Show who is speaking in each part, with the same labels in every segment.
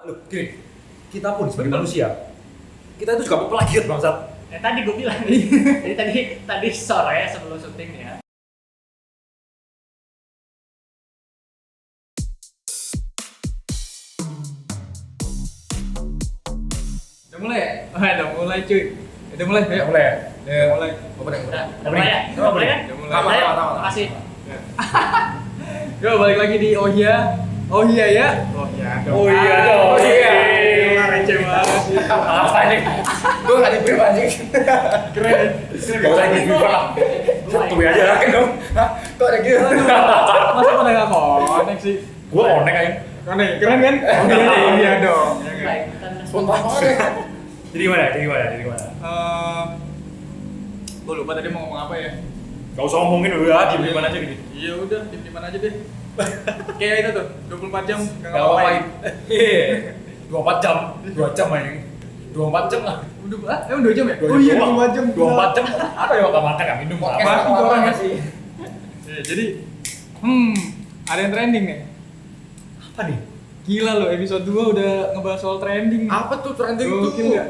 Speaker 1: Loh, gini, kita pun sebagai manusia, kita itu juga plagiat bangsat.
Speaker 2: Tadi gue bilang, jadi tadi sore sebelum syuting ya.
Speaker 3: Udah mulai ya? Udah mulai cuy. Udah mulai, ayo.
Speaker 1: Mulai ya?
Speaker 3: Udah mulai.
Speaker 2: Udah mulai ya? Udah mulai kan?
Speaker 3: Udah mulai.
Speaker 2: Mulai ya?
Speaker 1: Tamat.
Speaker 2: Makasih.
Speaker 3: Yo, balik lagi di Oh Iya. Oh iya ya? Oh iya dong.
Speaker 1: Oh iya dong.
Speaker 3: Oh iya.
Speaker 1: Gila,
Speaker 3: Receh banget sih.
Speaker 1: Apa ini? Gue gak di-brief anjing.
Speaker 3: Keren.
Speaker 1: Gak usah di-brief lah. Satu aja kan dong. Hah? Kok ada gitu?
Speaker 3: Masa pada nggak konek sih?
Speaker 1: Gue konek aja.
Speaker 3: Konek, keren kan? Oh iya dong. Ya nggak?
Speaker 2: Baik, kan
Speaker 1: Spontan banget. Jadi gimana?
Speaker 3: Gue lupa tadi mau ngomong apa ya?
Speaker 1: Gak usah ngomongin dulu ya, di mana aja gini.
Speaker 3: Iya udah, di mana aja deh. Kayak itu tuh, 24 jam
Speaker 1: Gak ngapain. 24 jam, 2 jam aja. 24 jam lah.
Speaker 3: Udah, emang 2 jam ya? Oh iya, 24 jam.
Speaker 1: 24 jam. Apa ya gak makan, gak minum, gak apa.
Speaker 3: Mati tuh orang sih. Ya, jadi, ada yang trending nih.
Speaker 1: Apa nih?
Speaker 3: Gila loh, episode 2 udah ngebahas soal trending nih.
Speaker 1: Apa tuh trending tuh?
Speaker 3: Gokil nggak?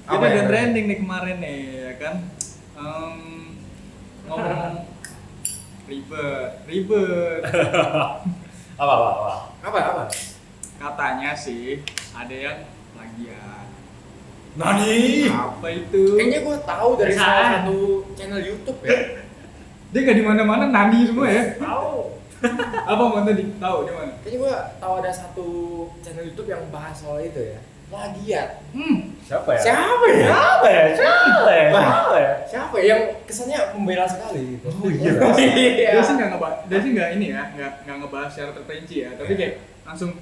Speaker 1: Apa
Speaker 3: Kita
Speaker 1: ya?
Speaker 3: ada trending nih kemarin nih, ya kan? Ngomong ribet.
Speaker 1: Apa?
Speaker 3: Katanya sih ada yang plagiat.
Speaker 1: Nani?
Speaker 3: Apa itu?
Speaker 4: Kayaknya gue tahu dari
Speaker 2: Bisa.
Speaker 4: salah satu channel YouTube ya.
Speaker 3: Dia nggak di mana-mana nani semua ya.
Speaker 4: Tahu.
Speaker 3: Apa mau tadi? Tahu di mana?
Speaker 4: Kayaknya gue tahu ada satu channel YouTube yang bahas soal itu ya. Plagiat.
Speaker 1: Siapa ya?
Speaker 4: Siapa ya? Siapa ya? Yang kesannya membela sekali gitu.
Speaker 1: Oh iya.
Speaker 3: Dia sih nggak ini ya, nggak ngebahas secara terperinci ya, tapi kayak langsung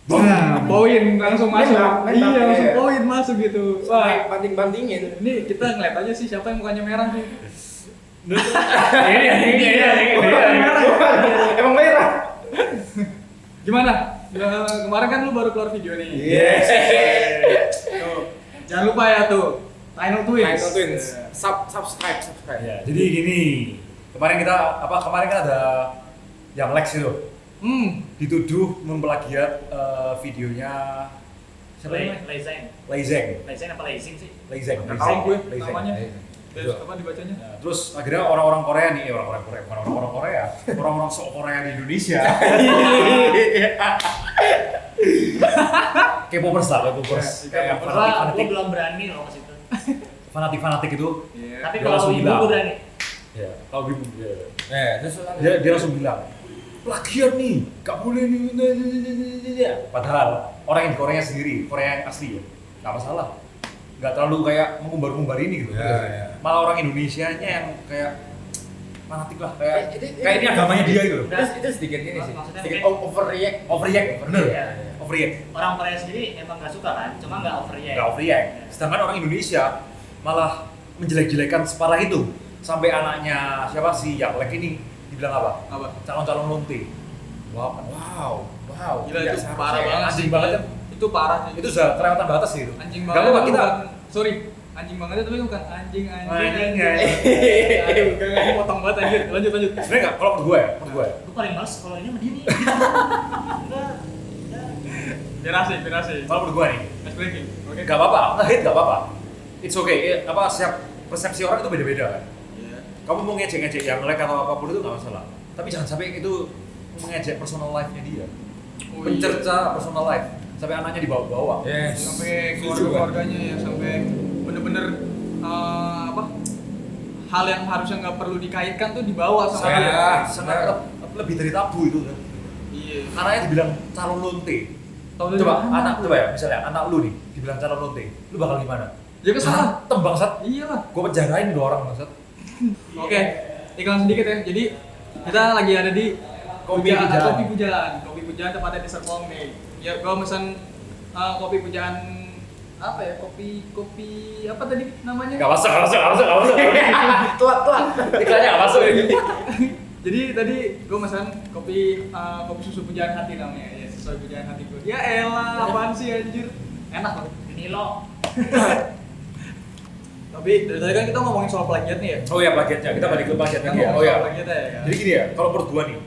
Speaker 3: poin langsung masuk.
Speaker 4: Nembak,
Speaker 3: Iya, langsung
Speaker 4: iya.
Speaker 3: poin masuk gitu.
Speaker 4: Wah,
Speaker 3: Wah,
Speaker 4: banding-bandingin.
Speaker 3: ini kita ngeliat aja sih siapa yang mukanya merah sih.
Speaker 1: Ini.
Speaker 4: Emang merah.
Speaker 3: Gimana? Ya, kemarin kan lu baru keluar video nih.
Speaker 1: Yes.
Speaker 3: Tuh, jangan lupa ya tuh. Tino Twins.
Speaker 4: Tino Twins. Subscribe.
Speaker 1: Ya, jadi gini. Kemarin kan ada yang Lex itu dituduh memplagiat videonya siapa namanya?
Speaker 2: Leizeng apa Leizing sih?
Speaker 1: Leizeng.
Speaker 3: Nggak tahu gue
Speaker 1: Leizeng.
Speaker 3: namanya.
Speaker 1: Itu.
Speaker 3: Terus apa dibacanya?
Speaker 1: Nah, terus akhirnya orang-orang Korea nih, orang-orang sok Korea di Indonesia. K-popers lah, K-popers. Kayak
Speaker 2: Gue
Speaker 1: fanatik-fanatik,
Speaker 2: belum berani loh ke situ.
Speaker 1: fanatik itu.
Speaker 3: Iya.
Speaker 2: Tapi
Speaker 1: Dia
Speaker 2: kalau
Speaker 1: langsung
Speaker 2: ibu
Speaker 1: bilang.
Speaker 2: gue berani.
Speaker 1: Ya, kalau ibu
Speaker 4: Terus
Speaker 1: dia langsung bilang, plagiat nih, gak boleh nih. Padahal orang yang di Korea sendiri, Korea yang asli ya, gak masalah. Gak terlalu kayak mengumbar-umbar ini gitu.
Speaker 4: Ya.
Speaker 1: Malah orang Indonesianya yang kayak fanatik lah, kayak
Speaker 4: Itu-
Speaker 1: kayak ini agamanya dia gitu.
Speaker 4: itu sedikit ini sih.
Speaker 2: Maksudnya
Speaker 4: Sedikit
Speaker 2: kayak-
Speaker 4: overreact.
Speaker 1: Overreact, bener.
Speaker 2: Iya.
Speaker 1: Overreact.
Speaker 2: Orang Korea sendiri emang nggak suka kan, cuma nggak overreact.
Speaker 1: Gak overreact. Sedangkan orang Indonesia malah menjelek-jelekan separah itu. Sampai anaknya siapa sih yang like ini dibilang apa?
Speaker 3: Apa?
Speaker 1: Calon-calon lonte. Wow.
Speaker 3: Gila
Speaker 1: Tidak
Speaker 3: itu
Speaker 1: seharusnya.
Speaker 3: parah banget
Speaker 1: Anjing
Speaker 3: sih.
Speaker 1: banget kan?
Speaker 3: Itu parah sih.
Speaker 1: Itu sudah kelewatan batas sih itu.
Speaker 3: Anjing
Speaker 1: Gak
Speaker 3: banget.
Speaker 1: apa-apa kita.
Speaker 3: Sorry. Anjing banget tapi bukan anjing.
Speaker 1: Anjing.
Speaker 3: Gak potong banget anjir. Lanjut.
Speaker 1: Sebenarnya nggak, kalau menurut gue ya.
Speaker 2: Gue paling males kalau ini sama dia nih. Enggak.
Speaker 3: Biar asik.
Speaker 1: Kalau menurut gue nih,
Speaker 3: Ice breaking. Oke.
Speaker 1: nggak apa-apa, nge-hate nggak apa-apa. It's okay. Siap persepsi orang itu beda-beda kan.
Speaker 3: Iya.
Speaker 1: Kamu mau ngejek-ngejek yang like atau apapun itu nggak masalah. Tapi jangan sampai itu mengejek personal life-nya dia.
Speaker 3: Oh,
Speaker 1: Pencerca personal life. Sampai anaknya dibawa-bawa.
Speaker 4: Yes.
Speaker 3: Sampai
Speaker 4: Setuju,
Speaker 3: keluarganya ya, sampai bener-bener hal yang harusnya nggak perlu dikaitkan tuh dibawa sama
Speaker 4: Ya.
Speaker 3: dia.
Speaker 1: Sangat lebih dari tabu itu kan.
Speaker 3: Iya.
Speaker 1: Anaknya dibilang calon lonte.
Speaker 3: Tahu dari
Speaker 1: Coba
Speaker 3: mana?
Speaker 1: coba ya, misalnya anak lu nih dibilang calon lonte, lu bakal gimana?
Speaker 3: Ya kesana.
Speaker 1: Tembang sat,
Speaker 3: Iya lah.
Speaker 1: gua penjarain 2 orang bangsat.
Speaker 3: Oke, iklan sedikit ya. Jadi kita lagi ada di
Speaker 1: Kopi Pujaan.
Speaker 3: Kopi Pujaan tepatnya di Serpong nih. Ya, gua pesan kopi Pujaan apa ya? Kopi apa tadi namanya?
Speaker 1: Gak masuk.
Speaker 4: Telat.
Speaker 1: Iklannya gak masuk ini.
Speaker 3: Jadi tadi gua pesan kopi susu Pujaan Hati namanya. Ya, sesuai Pujaan Hati gua. Ya elah, apaan sih anjir? Enak loh.
Speaker 2: Ini lo.
Speaker 3: Tapi dari tadi kan kita ngomongin soal plagiat nih ya.
Speaker 1: Oh ya plagiatnya, kita balik ke plagiat
Speaker 3: Kita
Speaker 1: lagi ya.
Speaker 3: ngomongin
Speaker 1: Oh ya.
Speaker 3: soal plagiatnya ya kan.
Speaker 1: Jadi gini ya, kalau menurut gua nih,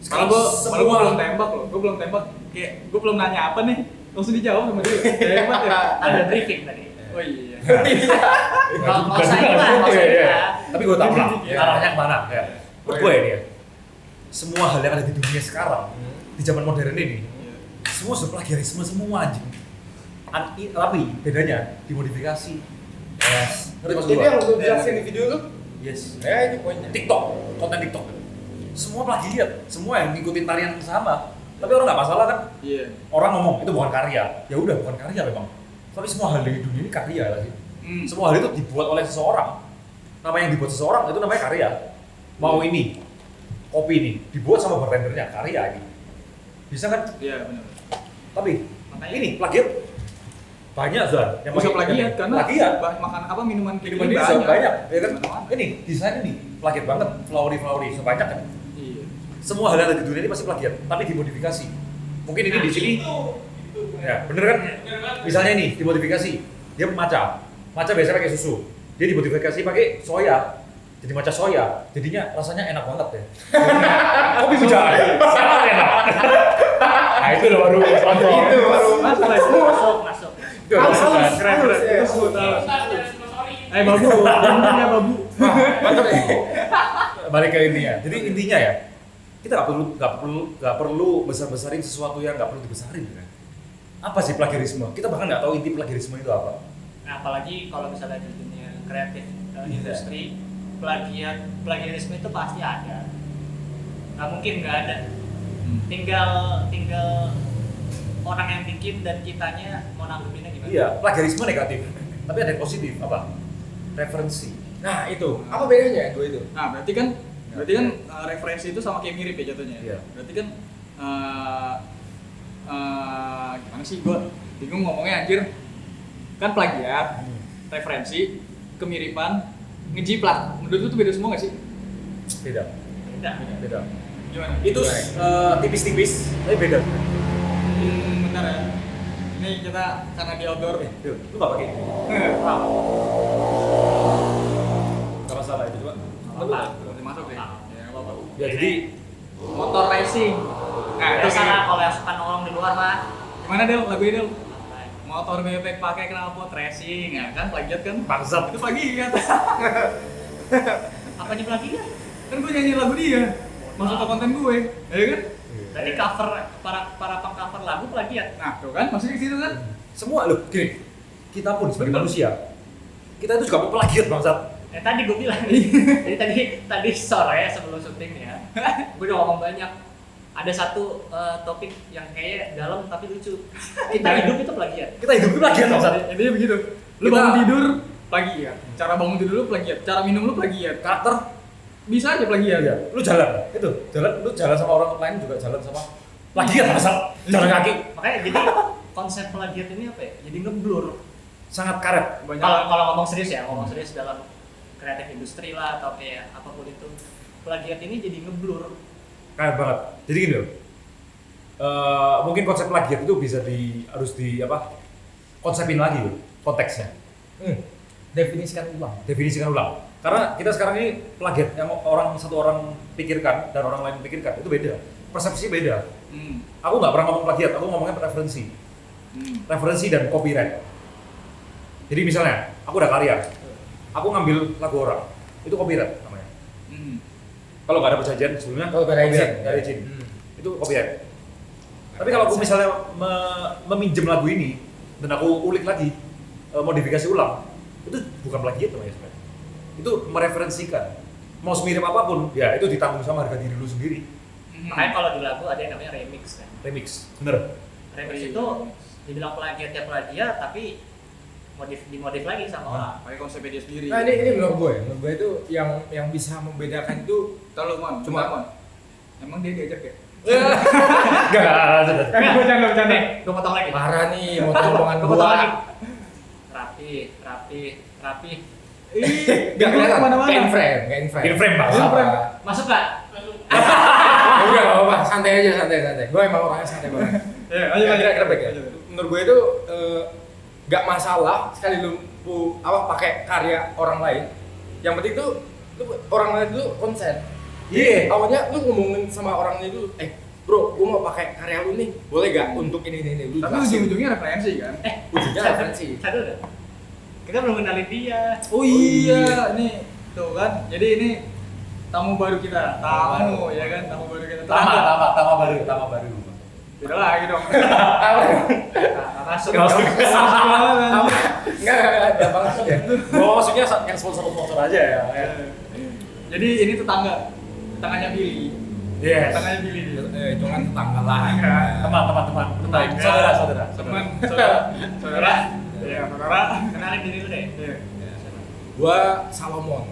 Speaker 3: Malah gue
Speaker 1: semua
Speaker 3: belum tembak loh, gue belum tembak. kayak gue belum nanya apa nih, langsung dijawab sama dia. Hebat ya.
Speaker 2: Ada briefing tadi.
Speaker 3: Oh iya.
Speaker 2: Nggak usah iklan, nggak usah iklan.
Speaker 1: Tapi gue tahu lah,
Speaker 3: Ya.
Speaker 1: arahnya kemana ya. Menurut gue ini ya, semua hal yang ada di dunia sekarang, di zaman modern ini, semua sudah plagiarisme semua anjing. Tapi bedanya dimodifikasi. Yes. Ngerti maksud
Speaker 4: Ini
Speaker 1: gua?
Speaker 4: yang lu jelasin di video lu?
Speaker 1: Yes.
Speaker 4: Ya itu poinnya.
Speaker 1: TikTok, konten TikTok. Semua plagiat, semua yang ngikutin tarian yang sama. Tapi orang nggak masalah kan?
Speaker 3: Iya.
Speaker 1: Orang ngomong itu bukan karya. Ya udah bukan karya memang. Tapi semua hal di dunia ini karya lah sih. Semua hal itu dibuat oleh seseorang. Nama yang dibuat seseorang itu namanya karya. Mau ini, kopi ini dibuat sama bartendernya, karya ini. Bisa kan?
Speaker 3: Iya benar.
Speaker 1: Tapi
Speaker 2: Makanya
Speaker 1: ini plagiat banyak Zan. Yang
Speaker 3: Bisa
Speaker 1: pakai
Speaker 3: plagiat karena
Speaker 1: plagiat.
Speaker 3: makan apa minuman kayak
Speaker 1: Minuman
Speaker 3: gini
Speaker 1: ini bisa banyak, ya kan?
Speaker 3: Mana-mana.
Speaker 1: Ini desain ini plagiat banget, flowery sebanyak kan.
Speaker 3: Iya.
Speaker 1: Semua hal yang ada di dunia ini pasti plagiat, tapi dimodifikasi. Mungkin ini di sini, ya bener kan? Misalnya ini dimodifikasi, dia maca biasanya pakai susu, dia dimodifikasi pakai soya, jadi maca soya, jadinya rasanya enak banget ya. Kopi bujang, sangat enak. Nah itu loh baru contoh.
Speaker 4: Itu baru
Speaker 2: masuk.
Speaker 1: Itu baru
Speaker 4: Halus,
Speaker 1: kan.
Speaker 3: Keren.
Speaker 4: halus, ya.
Speaker 3: Itu smooth halus. Babu, intinya babu.
Speaker 4: Mantap ya.
Speaker 1: Balik ke intinya. Jadi intinya ya, kita nggak perlu besar-besarin sesuatu yang nggak perlu dibesarin. Kan? Apa sih plagiarisme? Kita bahkan nggak tahu inti plagiarisme itu apa.
Speaker 2: Nah, apalagi kalau misalnya di dunia kreatif industri, plagiarisme itu pasti ada. Nggak mungkin nggak ada. Tinggal orang yang bikin dan kitanya mau nanggepinnya gimana?
Speaker 1: Iya, plagiarisme negatif. Tapi ada yang positif apa? Referensi.
Speaker 4: Nah itu, apa bedanya dua itu?
Speaker 3: Nah, berarti kan referensi itu sama kayak mirip ya jatuhnya.
Speaker 1: Iya.
Speaker 3: Berarti kan gimana sih gua bingung ngomongnya anjir. Kan plagiat, referensi, kemiripan, ngejiplak. Menurut lu tuh beda semua gak sih?
Speaker 1: Beda.
Speaker 2: Beda.
Speaker 3: Gimana?
Speaker 1: Itu tipis-tipis, tapi beda.
Speaker 3: Bentar ya. Ini kita karena di outdoor.
Speaker 1: Yuk, lu nggak pakai ini? Nggak masalah itu coba.
Speaker 2: Apa?
Speaker 3: Boleh masuk deh. Ya, nggak apa-apa.
Speaker 1: Ya jadi
Speaker 3: Motor racing. Nah, itu
Speaker 2: Biasa
Speaker 3: kayak-
Speaker 2: kalau yang suka nongkrong di luar mah.
Speaker 3: Gimana Del? Lagu ini Del? Motor bebek pakai knalpot racing, ya kan plagiat kan?
Speaker 1: bangsat.
Speaker 3: Itu plagiat.
Speaker 2: Apanya plagiat?
Speaker 3: Kan gue nyanyi lagu dia, masuk ke konten gue, ya kan?
Speaker 2: Jadi cover para pengcover lagu plagiat.
Speaker 3: Nah, tuh kan, maksudnya ke situ kan?
Speaker 1: Semua loh, gini. Kita pun sebagai manusia, kita itu juga mau plagiat bangsat.
Speaker 2: Tadi gue bilang. Jadi tadi sore sebelum syuting ya, gue udah ngomong banyak. Ada satu topik yang kayak dalam tapi lucu. Kita hidup itu plagiat.
Speaker 1: Kita hidup itu plagiat bangsat.
Speaker 3: Intinya begitu. Lu
Speaker 1: Kita-
Speaker 3: bangun tidur, plagiat. Cara bangun tidur lu plagiat, cara minum lu plagiat.
Speaker 1: Karakter
Speaker 3: Bisa aja plagiat.
Speaker 1: iya. Lu jalan, lu jalan sama orang lain juga jalan sama plagiat bangsat. Jalan kaki
Speaker 2: Makanya jadi konsep plagiat ini apa ya? Jadi ngeblur.
Speaker 1: sangat karet.
Speaker 3: Banyak.
Speaker 2: Kalau ngomong serius ya, ngomong serius dalam kreatif industri lah atau kayak apapun itu, plagiat ini jadi ngeblur.
Speaker 1: Karet banget. Jadi gini loh. Mungkin konsep plagiat itu bisa harus konsepin lagi loh konteksnya.
Speaker 4: Definisikan ulang.
Speaker 1: Definisikan ulang. Karena kita sekarang ini plagiat yang satu orang pikirkan dan orang lain pikirkan itu beda. Persepsi beda. Aku nggak pernah ngomong plagiat, aku ngomongnya referensi. Referensi dan copyright. Jadi misalnya, aku udah karya, aku ngambil lagu orang, itu copyright namanya. Kalau nggak ada perjanjian sebelumnya,
Speaker 4: Kalau nggak ada izin.
Speaker 1: nggak ada izin, itu copyright. Tapi kalau aku misalnya meminjam lagu ini dan aku ulik lagi, modifikasi ulang, itu bukan plagiat namanya sebenarnya. Itu mereferensikan. Mau semirip apapun, ya itu ditanggung sama harga diri lu sendiri.
Speaker 2: Makanya kalau di lagu ada yang namanya remix kan.
Speaker 1: Remix, bener.
Speaker 2: Remix itu dibilang plagiat ya plagiat, tapi dimodif lagi sama orang.
Speaker 3: Pakai konsepnya dia sendiri.
Speaker 4: Nah ini menurut gue itu yang bisa membedakan itu
Speaker 3: Kalau Mon,
Speaker 4: Cuma-
Speaker 3: Mon. Emang dia diajak ya?
Speaker 1: Enggak.
Speaker 3: Bercanda.
Speaker 2: Gue potong lagi.
Speaker 4: parah nih mau omongan
Speaker 2: Gue potong lagi.
Speaker 4: gua.
Speaker 2: Rapi.
Speaker 4: Gak kelihatan.
Speaker 3: Kemana-mana.
Speaker 4: Kayak in frame, kayak in frame.
Speaker 1: In frame, Bang.
Speaker 4: Apa?
Speaker 2: Masuk gak?
Speaker 4: Udah gak apa-apa, santai aja, santai. Gue emang orangnya santai banget.
Speaker 3: Ya, ayo
Speaker 4: Kira-kira baik ya. Menurut gue itu gak masalah sekali lu pakai karya orang lain. Yang penting tuh lu orang lain itu konsen.
Speaker 1: Iya.
Speaker 4: Awalnya lu ngomongin sama orangnya itu, bro, gue mau pakai karya lu nih, boleh gak untuk ini lu
Speaker 3: Tapi
Speaker 4: jelasin.
Speaker 3: ujung-ujungnya referensi kan?
Speaker 4: Ujungnya referensi.
Speaker 2: Satu udah. Kita belum kenalin dia.
Speaker 3: Oh iya, nih tuh kan. Jadi ini tamu baru kita, tamu ya kan, tamu baru kita.
Speaker 1: Tama baru.
Speaker 3: Beda lagi dong.
Speaker 2: Nggak masuk.
Speaker 1: Nggak masuk.
Speaker 4: Enggak, gampang masuk ya.
Speaker 1: Oh, maksudnya yang sponsor aja ya.
Speaker 3: Jadi ini tetangganya Billy.
Speaker 1: Yes.
Speaker 3: Tetangganya Billy dia.
Speaker 4: Itu kan tetangga lah.
Speaker 1: Teman. Saudara.
Speaker 3: Teman, saudara. Iya, saudara.
Speaker 2: Kenalin diri lu deh.
Speaker 3: Iya.
Speaker 4: Gua Salomon.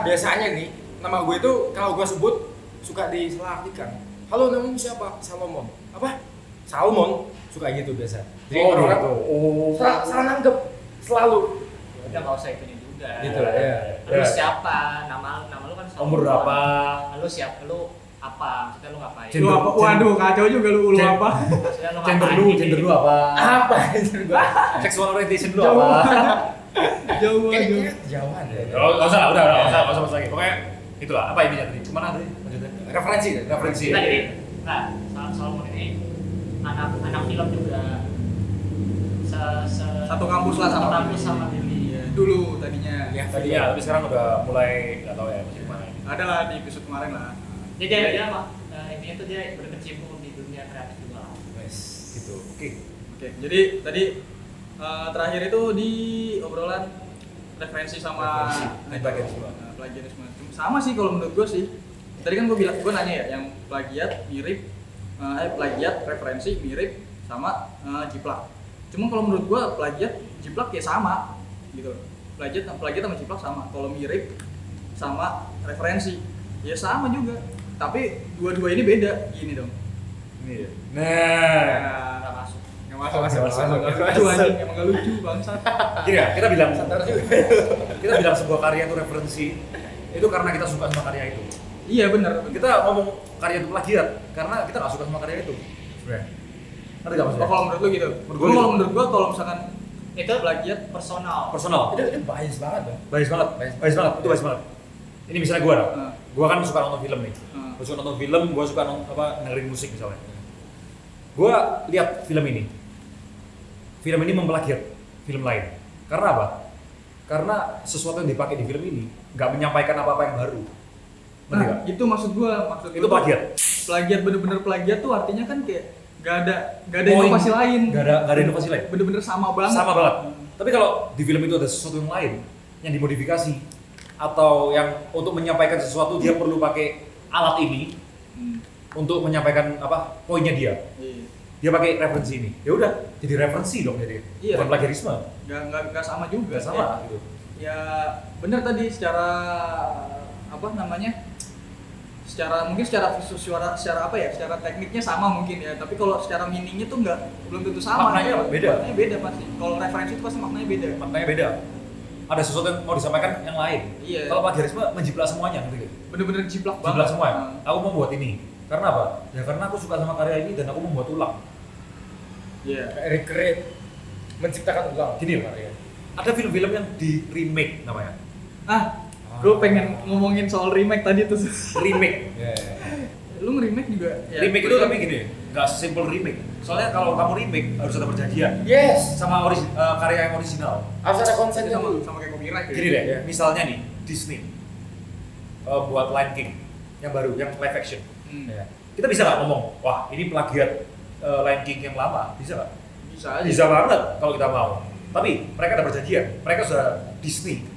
Speaker 4: Biasanya nih, nama gue itu kalau gue sebut suka disalahartikan. Halo, namamu siapa? Salomon. Apa? Salmon. Suka gitu biasa. Jadi orang salah nanggep selalu.
Speaker 2: Udah nggak usah itunya juga.
Speaker 4: Gitu lah ya.
Speaker 2: Lu siapa? Nama lu kan Salomon.
Speaker 1: Umur berapa?
Speaker 2: Lu siapa? Lu apa? Maksudnya lu ngapain?
Speaker 3: Lu apa? Waduh, kacau juga lu apa?
Speaker 2: Maksudnya lu
Speaker 1: Gender
Speaker 2: ngapain?
Speaker 1: lu apa?
Speaker 4: Apa itu gua?
Speaker 1: Sexual orientation lu apa?
Speaker 3: Jauh.
Speaker 4: Kayaknya jauhan ya.
Speaker 1: Oh, nggak usah lah, udah, nggak usah lagi. Pokoknya itulah, apa intinya tadi? Kemana tadi? Lanjutnya.
Speaker 4: Referensi.
Speaker 2: Nah, jadi, Salomon ini anak film juga.
Speaker 3: Satu kampus lah sama
Speaker 2: kampus sama Billy.
Speaker 3: Iya, dulu tadinya.
Speaker 4: Ya,
Speaker 1: Tadi ya, tapi sekarang udah mulai nggak tahu ya masih kemana.
Speaker 3: Ada lah di episode kemarin lah.
Speaker 2: Jadi dia mah intinya tuh dia berkecimpung di dunia kreatif juga lah.
Speaker 4: Yes.
Speaker 1: Gitu. Oke.
Speaker 3: Oke, jadi tadi terakhir itu di obrolan referensi sama
Speaker 1: Plagiarisme.
Speaker 3: plagiarisme. Sama sih kalau menurut gue sih. Tadi kan gue nanya ya, yang plagiat mirip, plagiat referensi mirip sama jiplak. Cuma kalau menurut gue plagiat jiplak ya sama gitu. Plagiat sama jiplak sama. Kalau mirip sama referensi ya sama juga. Tapi dua-dua ini beda gini dong.
Speaker 1: Ini ya. Nah.
Speaker 2: Nggak masuk.
Speaker 3: Nggak masuk. Lucu anjing, emang gak lucu bangsat.
Speaker 1: Gini ya, kita bilang
Speaker 4: Santar juga.
Speaker 1: kita bilang sebuah karya itu referensi itu karena kita suka sama karya itu.
Speaker 3: Iya benar.
Speaker 1: Kita ngomong karya itu plagiat karena kita nggak suka sama karya itu. Sebenarnya. Ngerti nggak maksudnya?
Speaker 3: Kalau menurut lu gitu. Kalau menurut gua kalau misalkan
Speaker 2: Itu
Speaker 3: plagiat
Speaker 2: personal.
Speaker 1: Personal.
Speaker 4: Itu bias banget dong.
Speaker 1: Bias banget. Itu bias banget. Ini misalnya gue dong.
Speaker 3: Heeh.
Speaker 1: Gue kan suka nonton film nih. Gue suka nonton film, gue suka dengerin musik misalnya. Gue lihat film ini. Film ini memplagiat film lain. Karena apa? Karena sesuatu yang dipakai di film ini nggak menyampaikan apa-apa yang baru. Ngerti nggak?
Speaker 3: itu maksud gua
Speaker 1: Itu plagiat.
Speaker 3: Plagiat bener-bener plagiat tuh artinya kan kayak gak ada
Speaker 1: Poin.
Speaker 3: inovasi lain.
Speaker 1: Nggak ada inovasi lain.
Speaker 3: Bener-bener sama banget.
Speaker 1: Sama banget. Tapi kalau di film itu ada sesuatu yang lain yang dimodifikasi atau yang untuk menyampaikan sesuatu dia perlu pakai alat ini untuk menyampaikan apa poinnya dia.
Speaker 3: Iya.
Speaker 1: Dia pakai referensi ini. Ya udah, jadi referensi dong jadi.
Speaker 3: Iya.
Speaker 1: Bukan plagiarisme.
Speaker 3: Gak sama juga.
Speaker 1: Nggak sama gitu.
Speaker 3: Ya bener tadi secara apa namanya? Mungkin secara apa ya? Secara tekniknya sama mungkin ya. Tapi kalau secara meaningnya tuh belum tentu sama.
Speaker 1: Maknanya beda.
Speaker 3: Maknanya beda pasti. Kalau referensi itu pasti maknanya beda.
Speaker 1: Maknanya beda. Ada sesuatu yang mau disampaikan yang lain.
Speaker 3: Iya.
Speaker 1: Kalau plagiarisme menjiplak semuanya gitu.
Speaker 3: Bener-bener jiplak banget.
Speaker 1: Jiplak semua ya. Aku mau buat ini. Karena apa? Ya karena aku suka sama karya ini dan aku membuat ulang.
Speaker 3: Iya.
Speaker 4: Kayak recreate, menciptakan ulang.
Speaker 1: Gini loh. Ada film-film yang di remake namanya.
Speaker 3: Gue pengen ngomongin soal remake tadi tuh.
Speaker 1: Remake.
Speaker 4: Ya.
Speaker 3: Lu nge-remake juga? Ya,
Speaker 1: Remake itu tapi gini, nggak sesimpel remake. Soalnya kalau kamu remake harus ada perjanjian
Speaker 4: Yes.
Speaker 1: sama karya yang original.
Speaker 4: Harus ada konsennya
Speaker 3: sama
Speaker 4: dulu.
Speaker 3: kayak copyright.
Speaker 1: Gini deh, misalnya nih Disney buat Lion King yang baru, yang live action. Ya. Kita bisa nggak ngomong, wah ini plagiat Lion King yang lama, bisa nggak?
Speaker 3: Bisa aja.
Speaker 1: Bisa banget kalau kita mau. Tapi mereka ada perjanjian, mereka sudah Disney.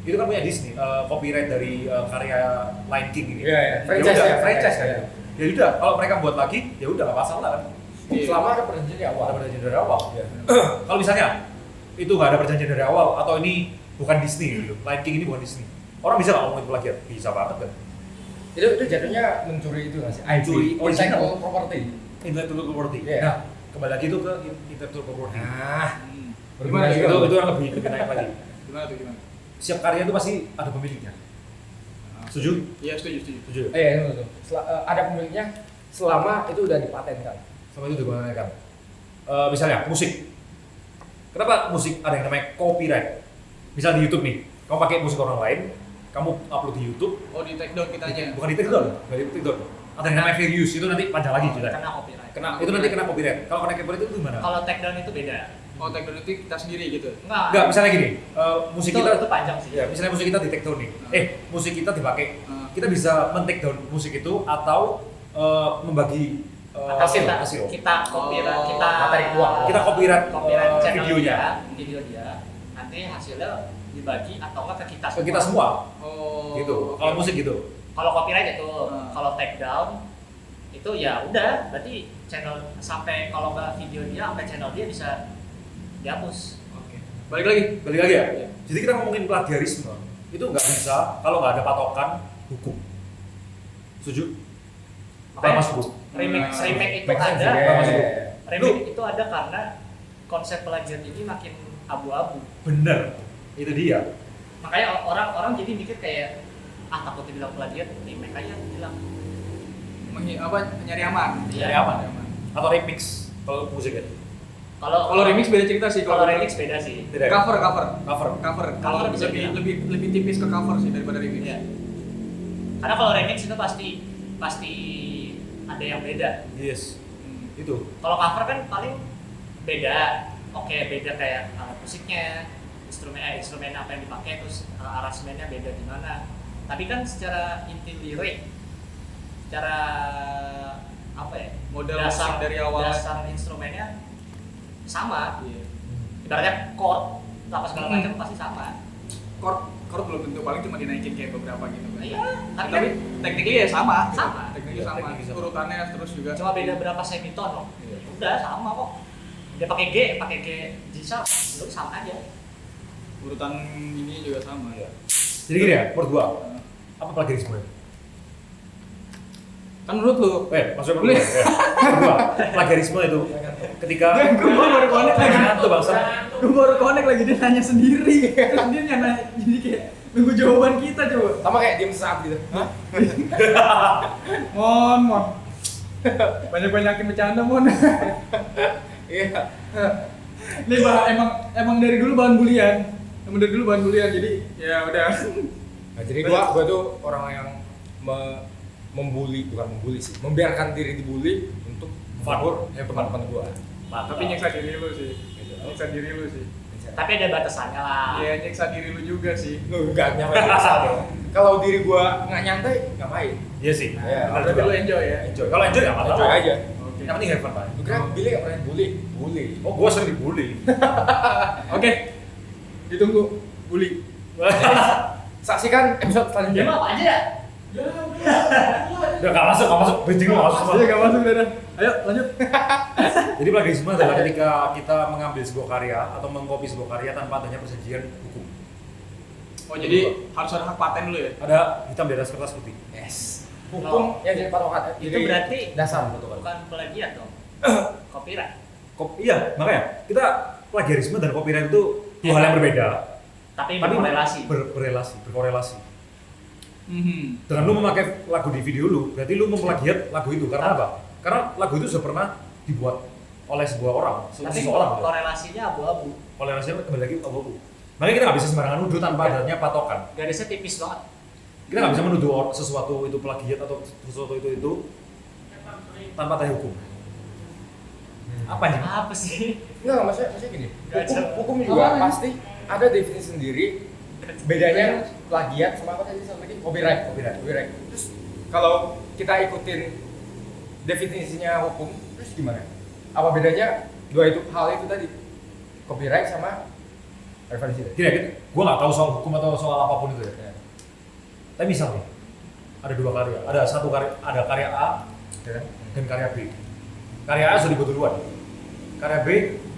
Speaker 1: Itu kan punya Disney, copyright dari karya Lion King ini.
Speaker 4: Iya, iya.
Speaker 1: Franchise
Speaker 4: Franchise
Speaker 1: ya,
Speaker 4: ya,
Speaker 1: franchise kan.
Speaker 4: iya.
Speaker 1: Ya udah, kalau mereka buat lagi, ya udah nggak masalah kan.
Speaker 3: Iya.
Speaker 4: Selama ada perjanjian di awal.
Speaker 1: Ada perjanjian dari awal.
Speaker 4: Iya.
Speaker 1: Kalau misalnya itu nggak ada perjanjian dari awal atau ini bukan Disney gitu, Lion King ini bukan Disney. Orang bisa nggak ngomong itu plagiat? Bisa banget kan?
Speaker 4: Itu jatuhnya mencuri itu nggak sih?
Speaker 1: Mencuri
Speaker 4: IP,
Speaker 1: original.
Speaker 4: intellectual property.
Speaker 1: Intellectual property.
Speaker 4: Iya.
Speaker 1: Nah, kembali lagi itu ke intellectual property.
Speaker 4: Nah,
Speaker 3: Gimana
Speaker 4: Berbeda
Speaker 1: itu
Speaker 4: juga.
Speaker 1: yang lebih naik lagi.
Speaker 3: Gimana tuh gimana?
Speaker 1: Setiap karya itu pasti ada pemiliknya. Setuju?
Speaker 3: Iya setuju.
Speaker 1: Setuju.
Speaker 4: Itu tuh. Ada pemiliknya selama itu udah dipatenkan.
Speaker 1: Sama itu digunakan. Misalnya musik. Kenapa musik ada yang namanya copyright? Misal di YouTube nih, kamu pakai musik orang lain, kamu upload di YouTube,
Speaker 3: Oh di take down kitanya.
Speaker 1: bukan di take down, bukan di take down. Ada yang namanya fair use, itu nanti panjang lagi juga.
Speaker 2: Kena copyright.
Speaker 1: Itu nanti kena copyright. Kalau kena copyright itu gimana?
Speaker 2: Kalau take down itu beda.
Speaker 3: Oh, take down itu kita sendiri gitu.
Speaker 1: Enggak, misalnya gini, musik
Speaker 2: itu,
Speaker 1: kita
Speaker 2: itu panjang sih.
Speaker 1: ya, misalnya musik kita di take down nih. Musik kita dipakai.
Speaker 3: Hmm.
Speaker 1: Kita bisa men-take down musik itu atau membagi hasil.
Speaker 2: Kita copyright,
Speaker 3: Oh,
Speaker 2: kita
Speaker 1: materi uang. Kita copyright
Speaker 2: channel
Speaker 1: videonya.
Speaker 2: video dia. Nanti hasilnya dibagi atau enggak ke kita
Speaker 1: Ke kita semua.
Speaker 3: Oh.
Speaker 1: Gitu.
Speaker 3: oke.
Speaker 1: Kalau musik gitu.
Speaker 2: Kalau copyright itu, kalau take down itu ya udah, berarti channel sampai kalau nggak video dia sampai channel dia bisa dihapus.
Speaker 3: Oke. Balik lagi.
Speaker 1: Balik lagi ya. Jadi kita ngomongin plagiarisme itu nggak bisa kalau nggak ada patokan hukum. Setuju? Apa mas Bu?
Speaker 2: Remake itu
Speaker 4: Make sense,
Speaker 2: ada.
Speaker 4: ya.
Speaker 2: Remake itu ada karena konsep plagiat ini makin abu-abu.
Speaker 1: Bener. Itu dia.
Speaker 2: Makanya orang-orang jadi mikir kayak takut dibilang plagiat, remake aja bilang.
Speaker 3: Nyari aman.
Speaker 1: Nyari aman. Atau remix kalau musiknya.
Speaker 3: Kalau remix beda cerita sih.
Speaker 2: Kalau remix beda sih.
Speaker 1: Beda ya?
Speaker 3: Cover.
Speaker 2: Cover bisa
Speaker 3: lebih tipis ke cover sih daripada remix.
Speaker 2: Iya. Karena kalau remix itu pasti ada yang beda.
Speaker 1: Yes. Itu.
Speaker 2: Kalau cover kan paling beda. Oke, beda kayak alat musiknya, instrumen apa yang dipakai, terus aransemennya beda di mana. Tapi kan secara inti lirik, secara apa ya?
Speaker 3: Model musik dari awal.
Speaker 2: Dasar instrumennya sama.
Speaker 3: Iya.
Speaker 2: Ibaratnya chord, apa segala macam pasti sama.
Speaker 3: Chord belum tentu, paling cuma dinaikin kayak beberapa gitu kan.
Speaker 2: Iya, tapi
Speaker 3: Tapi tekniknya ya sama.
Speaker 2: Sama.
Speaker 3: Tekniknya
Speaker 1: Iya,
Speaker 3: sama.
Speaker 1: tekniknya sama.
Speaker 3: Urutannya terus juga.
Speaker 2: cuma beda berapa semiton loh.
Speaker 1: Iya.
Speaker 2: Udah sama kok. Dia pakai G G sharp, lu sama aja.
Speaker 3: Urutan ini juga sama.
Speaker 1: Iya. Jadi gini ya, menurut gua apa plagiarisme?
Speaker 3: Kan menurut lu?
Speaker 1: Maksudnya menurut gua, menurut gua, plagiarisme itu ketika
Speaker 3: Gue baru connect lagi.
Speaker 1: Ngantuk bangsa.
Speaker 3: Gue baru connect lagi, dia nanya sendiri. Terus dia nanya, jadi kayak nunggu jawaban kita coba.
Speaker 4: Sama kayak diem saat gitu. Hah?
Speaker 3: Mon. Banyak-banyakin bercanda, Mon.
Speaker 4: Iya.
Speaker 3: Ini emang dari dulu bahan bulian. Jadi ya udah.
Speaker 4: Nah, jadi gua tuh orang yang bukan membuli sih, membiarkan diri dibully untuk menghibur teman-teman gua.
Speaker 3: Tapi nyiksa diri lu sih. Nyiksa diri lu sih.
Speaker 2: Tapi ada batasannya lah.
Speaker 3: Iya, nyiksa diri lu juga sih.
Speaker 4: Lu enggak nyampe rasa dong. Kalau diri gua nggak nyantai, ngapain?
Speaker 1: Iya sih.
Speaker 4: Iya,
Speaker 1: Benar
Speaker 3: Berarti
Speaker 1: juga.
Speaker 3: lu enjoy ya.
Speaker 1: Enjoy. Kalau enjoy ya masalah.
Speaker 4: Enjoy aja.
Speaker 3: Oke.
Speaker 1: Yang penting have fun, Pak.
Speaker 4: Lu kira Billy nggak pernah bully? Bully.
Speaker 1: Oh, gua sering dibully.
Speaker 3: Oke. Ditunggu bully.
Speaker 4: Saksikan episode
Speaker 2: Dia
Speaker 4: selanjutnya.
Speaker 2: mah apa aja ya?
Speaker 1: Udah nggak masuk. Bridging nggak masuk semua.
Speaker 3: Iya, enggak masuk udah. Ayo, lanjut.
Speaker 1: Jadi plagiarisme adalah ketika kita mengambil sebuah karya atau mengcopy sebuah karya tanpa adanya persetujuan hukum.
Speaker 3: Oh, jadi harus ada hak paten dulu ya?
Speaker 1: Ada hitam di atas kertas putih.
Speaker 4: Yes. Hukum yang jadi patokan.
Speaker 2: Itu berarti
Speaker 4: dasar.
Speaker 2: bukan plagiat dong. Copyright.
Speaker 1: Iya, makanya kita plagiarisme dan copyright itu dua hal yang berbeda.
Speaker 2: Tapi berkorelasi.
Speaker 1: Berkorelasi.
Speaker 3: Mhm.
Speaker 1: Dengan lu memakai lagu di video lu, berarti lu memplagiat lagu itu. Karena apa? Karena lagu itu sudah pernah dibuat oleh sebuah orang,
Speaker 2: Tapi
Speaker 1: seseorang.
Speaker 2: korelasinya abu-abu.
Speaker 1: Korelasinya kembali lagi abu-abu. Makanya kita nggak bisa sembarangan nuduh tanpa adanya patokan.
Speaker 2: Garisnya tipis banget.
Speaker 1: Kita nggak bisa menuduh sesuatu itu plagiat atau sesuatu itu tanpa adanya hukum. Apa nih?
Speaker 2: Apa sih?
Speaker 4: Enggak, maksudnya gini. Hukum
Speaker 3: Apa
Speaker 4: juga
Speaker 3: nih?
Speaker 4: pasti ada definisi sendiri. Bedanya plagiat sama apa tadi satu lagi? Copyright. Terus kalau kita ikutin definisinya hukum, terus gimana? Apa bedanya dua itu hal itu tadi? Copyright sama referensi tadi.
Speaker 1: Gini, gue nggak tahu soal hukum atau soal apapun itu ya. Tapi misalnya ada dua karya, ada karya A dan karya B. Karya A sudah dibuat duluan, karya B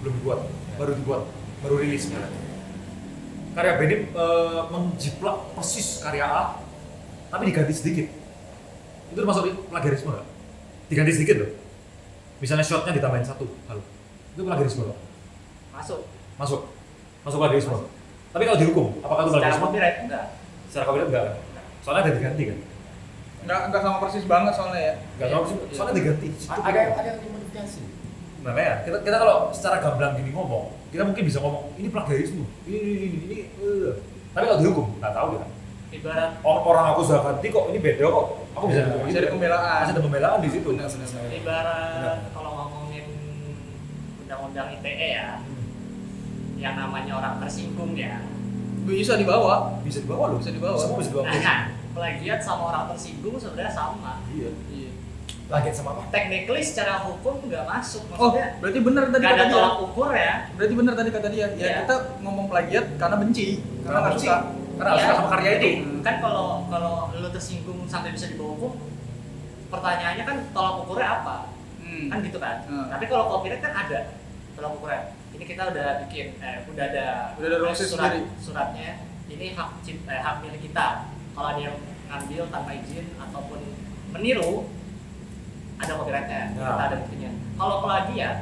Speaker 1: belum dibuat, baru rilis. Karya B ini menjiplak persis karya A, tapi diganti sedikit. Itu termasuk plagiarisme nggak? Diganti sedikit loh. Misalnya shotnya ditambahin satu, halo. Itu plagiarisme nggak? Masuk plagiarisme. Tapi kalau dihukum, apakah itu
Speaker 2: Secara
Speaker 1: plagiarisme?
Speaker 2: copyright enggak.
Speaker 1: Secara copyright enggak kan? Soalnya ada diganti kan?
Speaker 3: Enggak sama persis banget soalnya ya.
Speaker 1: Enggak tahu sih, soalnya diganti.
Speaker 4: Ada yang dimodifikasi.
Speaker 1: Makanya kita kalau secara gamblang gini ngomong, kita mungkin bisa ngomong ini plagiarisme, ini. Tapi kalau dihukum nggak tahu kita.
Speaker 2: Ibarat
Speaker 1: Orang aku sudah ganti kok, ini beda kok. Aku bisa
Speaker 3: Bisa ada pembelaan.
Speaker 1: Masih ada pembelaan di situ.
Speaker 3: Benar.
Speaker 2: Ibarat kalau ngomongin undang-undang ITE ya, yang namanya orang tersinggung ya.
Speaker 3: Bisa dibawa.
Speaker 1: Bisa dibawa loh.
Speaker 3: Bisa dibawa.
Speaker 1: Semua bisa dibawa.
Speaker 2: Nah, plagiat sama orang tersinggung sebenarnya sama.
Speaker 1: Iya.
Speaker 3: Iya.
Speaker 4: Plagiat sama apa?
Speaker 2: Technically secara hukum nggak masuk,
Speaker 3: Oh,
Speaker 2: maksudnya
Speaker 3: berarti benar tadi
Speaker 2: nggak ada
Speaker 3: kata dia.
Speaker 2: tolak ukur ya.
Speaker 3: Berarti benar tadi kata dia. Ya
Speaker 2: Iya.
Speaker 3: kita ngomong plagiat karena benci, karena nggak
Speaker 1: benci.
Speaker 3: suka.
Speaker 1: Karena suka sama karya
Speaker 2: Jadi,
Speaker 1: itu.
Speaker 2: kan kalau lo tersinggung sampai bisa dibawa hukum, pertanyaannya kan tolak ukurnya apa? Kan gitu kan. Tapi kalau copyright kan ada tolak ukurnya. Ini kita udah bikin, udah ada
Speaker 3: proses sendiri.
Speaker 2: suratnya. Ini hak milik kita. Kalau ada yang ngambil tanpa izin ataupun meniru, ada copyrightnya.
Speaker 1: Ya.
Speaker 2: Kita ada buktinya. Kalau plagiat,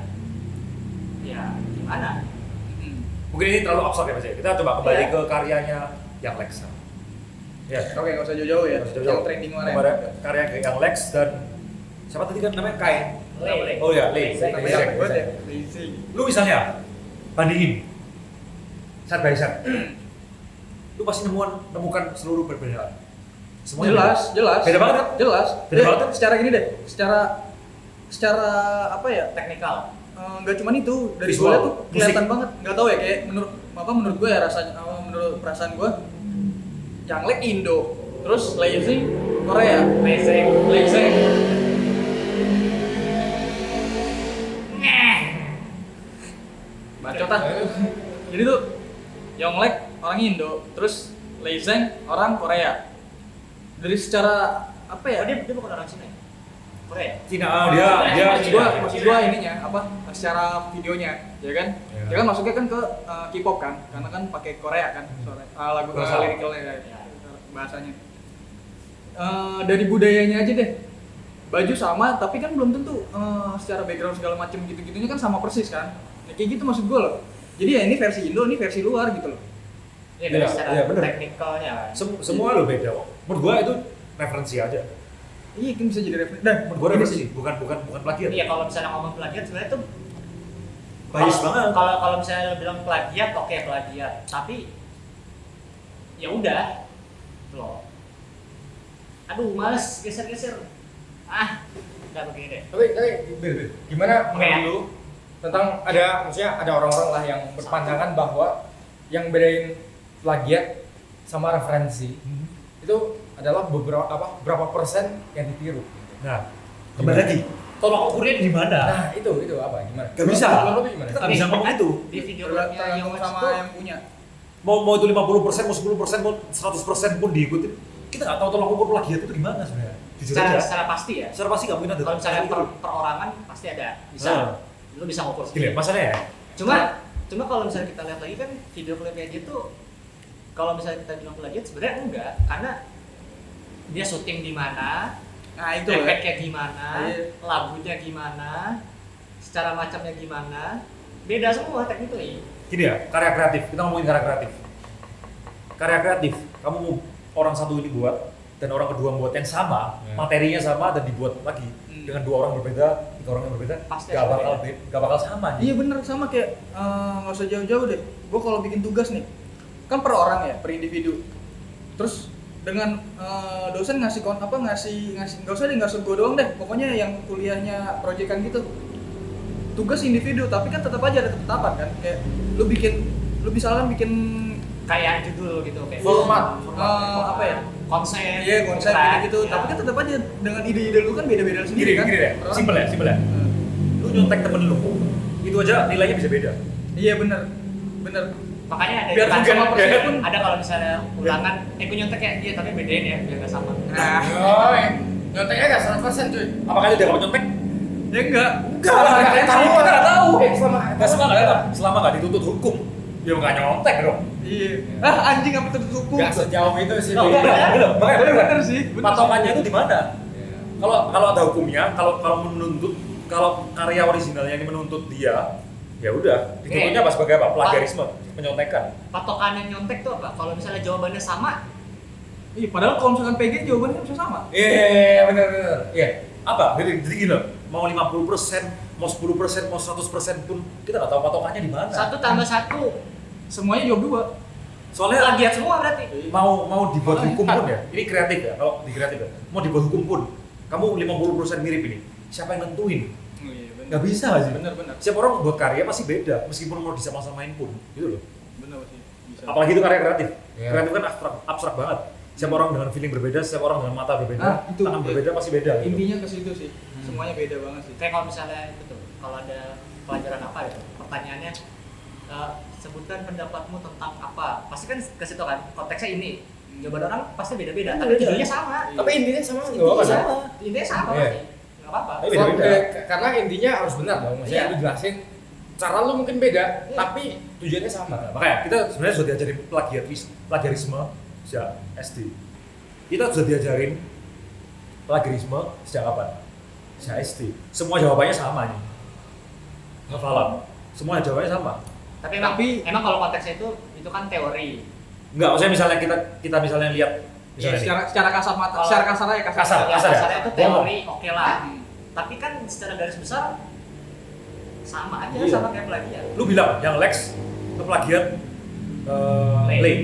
Speaker 2: ya gimana?
Speaker 1: Mungkin ini terlalu absurd ya Mas ya. Kita coba kembali
Speaker 2: Iya.
Speaker 1: ke karyanya yang Lex. Ya.
Speaker 3: Oke, nggak usah jauh-jauh ya.
Speaker 1: Harus jauh-jauh.
Speaker 3: Yang trending kemarin.
Speaker 1: Kemarin karya yang Lex dan siapa tadi kan namanya Kai.
Speaker 2: Le.
Speaker 1: Oh ya, Le.
Speaker 3: Namanya
Speaker 1: Lex.
Speaker 3: capek banget ya. Lazy.
Speaker 1: Lu misalnya bandingin side by side. Lu pasti nemukan seluruh perbedaan. Semuanya
Speaker 3: Jelas.
Speaker 1: Beda banget kan?
Speaker 3: Jelas.
Speaker 1: Beda banget kan?
Speaker 3: Secara gini deh, secara apa ya?
Speaker 2: Teknikal.
Speaker 3: Nggak cuman itu, dari
Speaker 1: Visual,
Speaker 3: gue tuh kelihatan
Speaker 1: musik.
Speaker 3: banget. Nggak tahu ya, kayak menurut gue ya rasanya, menurut perasaan gue, yang Lek Indo, terus Lazy Korea. Lazy. Bacot ah. Jadi tuh Yonglek orang Indo, terus Leizeng orang Korea. Dari secara apa ya?
Speaker 2: Oh, dia bukan orang Cina ya? Korea?
Speaker 1: Cina dia
Speaker 3: maksud gua ininya apa? Secara videonya, ya kan?
Speaker 1: Ya.
Speaker 3: Dia kan masuknya kan ke K-pop kan, karena kan pakai Korea kan, lagu
Speaker 1: Bahasa.
Speaker 3: liriknya bahasanya. Dari budayanya aja deh. Baju sama, tapi kan belum tentu secara background segala macam gitu-gitunya kan sama persis kan. Ya, kayak gitu maksud gua loh. Jadi ya ini versi Indo, ini versi luar gitu loh.
Speaker 2: Ya dari
Speaker 1: Iya,
Speaker 2: secara
Speaker 1: iya, bener.
Speaker 2: teknikalnya kan.
Speaker 1: semua lo beda kok. Menurut gua itu referensi aja.
Speaker 3: Iya, kan bisa jadi referensi. Nah,
Speaker 1: Menurut gua
Speaker 3: gini
Speaker 1: referensi,
Speaker 3: sih.
Speaker 1: bukan plagiat.
Speaker 2: Iya, kalau misalnya ngomong plagiat sebenarnya tuh
Speaker 1: Bias banget.
Speaker 2: Kalau misalnya lo bilang plagiat, oke plagiat. Tapi ya udah loh. Aduh, males geser-geser. Udah begini deh.
Speaker 4: Tapi gimana
Speaker 2: Oke, ya.
Speaker 4: menurut lu tentang maksudnya ada orang-orang lah yang berpandangan bahwa yang bedain plagiat sama referensi itu adalah berapa persen yang ditiru.
Speaker 1: Nah, kembali lagi. Tolak ukurnya di mana?
Speaker 4: Nah, itu apa gimana?
Speaker 1: Gak bisa.
Speaker 4: Menurut lu gimana?
Speaker 1: Kita nggak bisa ngomong itu.
Speaker 2: Di video
Speaker 3: Tergantung
Speaker 2: klipnya yang
Speaker 3: sama
Speaker 2: itu
Speaker 3: yang punya.
Speaker 1: Mau itu 50%, mau 10%, mau 100% pun diikutin. Kita nggak tahu tolak ukur plagiat itu gimana sebenarnya. Jujur aja.
Speaker 2: secara pasti ya.
Speaker 1: Secara pasti nggak mungkin ada.
Speaker 2: Kalau misalnya perorangan pasti ada, bisa. Lu bisa ngukur
Speaker 1: Gini,
Speaker 2: sendiri.
Speaker 1: masalahnya ya.
Speaker 2: Cuma kalau misalnya kita lihat lagi kan video klipnya dia tuh kalau misalnya kita bilang plagiat sebenarnya enggak, karena dia syuting di mana,
Speaker 3: Nah, itu ya.
Speaker 2: efeknya gimana,
Speaker 3: Iya.
Speaker 2: lagunya gimana, secara macamnya gimana, beda semua technically.
Speaker 1: Gini ya, karya kreatif. Kita ngomongin karya kreatif. Karya kreatif, kamu mau orang satu ini buat dan orang kedua buat yang sama,
Speaker 4: Ya.
Speaker 1: materinya sama dan dibuat lagi dengan dua orang berbeda, tiga orang yang berbeda,
Speaker 2: Pasti
Speaker 1: gak
Speaker 2: ada
Speaker 1: bakal
Speaker 2: beda.
Speaker 1: gak bakal sama.
Speaker 3: Iya bener, sama kayak nggak usah jauh-jauh deh. Gue kalau bikin tugas nih, kan per orang ya, per individu. Terus dengan dosen ngasih nggak usah gue doang deh. Pokoknya yang kuliahnya proyekan gitu. Tugas individu, tapi kan tetap aja ada ketetapan kan. Kayak lu misalkan bikin
Speaker 2: Kayak judul gitu, kayak
Speaker 4: Format.
Speaker 3: apa ya?
Speaker 2: konsep,
Speaker 3: Konsep gitu.
Speaker 2: Ya.
Speaker 3: Tapi kan tetap aja dengan ide-ide lu kan beda-beda sendiri kan.
Speaker 1: Gini deh,
Speaker 3: Per orang.
Speaker 1: simpel ya. Lu nyontek temen lu, itu aja nilainya bisa beda.
Speaker 3: Iya bener.
Speaker 2: Makanya ada
Speaker 3: Biar
Speaker 2: kan
Speaker 3: sama persis pun.
Speaker 2: ada kalau misalnya ulangan, gue nyontek ya dia tapi bedain ya biar nggak sama.
Speaker 3: Nah,
Speaker 4: Oh, nyonteknya nggak 100% cuy.
Speaker 1: Apakah itu dia kalau nyontek?
Speaker 3: ya enggak.
Speaker 1: Kita nggak tahu.
Speaker 4: Selama
Speaker 1: Selama nggak dituntut hukum, ya nggak nyontek dong.
Speaker 3: Iya. Anjing apa tertutup?
Speaker 4: nggak sejauh itu sih.
Speaker 1: No,
Speaker 4: Bang.
Speaker 3: Bener sih.
Speaker 1: Patokannya itu di mana?
Speaker 4: Iya.
Speaker 1: Kalau ada hukumnya, kalau menuntut, kalau karya originalnya ini menuntut dia, ya udah dituntutnya apa sebagai apa? Plagiarisme, penyontekan.
Speaker 2: Patokannya nyontek tuh apa? Kalau misalnya jawabannya sama,
Speaker 3: Iya, padahal kalau misalkan PG jawabannya bisa sama.
Speaker 1: Iya, benar. Iya. Apa? Jadi gini loh, mau 50%, mau 10%, mau 100% pun kita nggak tahu patokannya di mana.
Speaker 2: 1 tambah 1
Speaker 3: Semuanya jawab 2.
Speaker 1: Soalnya
Speaker 2: plagiat semua berarti.
Speaker 1: mau dibuat hukum pun ya, ini kreatif ya, kalau di kreatif ya, mau dibuat hukum pun, kamu 50% mirip ini, siapa yang nentuin?
Speaker 3: Oh, iya, bener.
Speaker 1: Nggak bisa sih.
Speaker 3: Bener.
Speaker 1: Setiap orang buat karya pasti beda, meskipun mau disama-samain pun, gitu loh.
Speaker 3: Bener sih. Bisa.
Speaker 1: Apalagi itu karya kreatif,
Speaker 4: Iya.
Speaker 1: kreatif kan abstrak banget. Setiap orang dengan feeling berbeda, setiap orang dengan mata berbeda,
Speaker 3: Nah, itu.
Speaker 1: tangan berbeda pasti beda. Gitu.
Speaker 3: Intinya ke situ sih. Semuanya beda banget sih.
Speaker 2: Kayak kalau misalnya itu tuh, kalau ada pelajaran apa gitu, pertanyaannya sebutkan pendapatmu tentang apa, pasti kan ke situ kan, konteksnya ini. Jawaban orang pasti beda-beda, tapi
Speaker 1: Beda.
Speaker 2: judulnya sama.
Speaker 4: Tapi intinya sama nggak
Speaker 2: Intinya
Speaker 4: apa-apa kan?
Speaker 2: sama. Intinya sama
Speaker 4: Iya.
Speaker 2: pasti. Nggak apa-apa.
Speaker 1: Tapi beda-beda.
Speaker 4: Karena intinya harus benar dong, maksudnya
Speaker 2: Iya.
Speaker 4: lu jelasin cara lu mungkin beda,
Speaker 2: Iya.
Speaker 4: tapi tujuannya sama.
Speaker 1: Nah, makanya kita sebenarnya sudah diajarin plagiarisme sejak SD. Kita sudah diajarin plagiarisme sejak kapan? Sejak SD. Semua jawabannya sama nih. Hafalan. Semua jawabannya sama.
Speaker 2: Emang kalau konteksnya itu kan teori.
Speaker 1: Enggak, maksudnya misalnya kita misalnya lihat
Speaker 3: Ya,
Speaker 1: misalnya
Speaker 3: secara kasar mata,
Speaker 2: Kalau-
Speaker 3: secara kasar aja
Speaker 1: Kasar.
Speaker 2: Ya, kasarnya itu
Speaker 1: Ngomong.
Speaker 2: teori oke lah.
Speaker 3: Hmm.
Speaker 2: Tapi kan secara garis besar sama aja
Speaker 1: Iya.
Speaker 2: sama kayak plagiat.
Speaker 1: lu bilang yang Lex ngeplagiat
Speaker 2: Lay.
Speaker 1: Lay.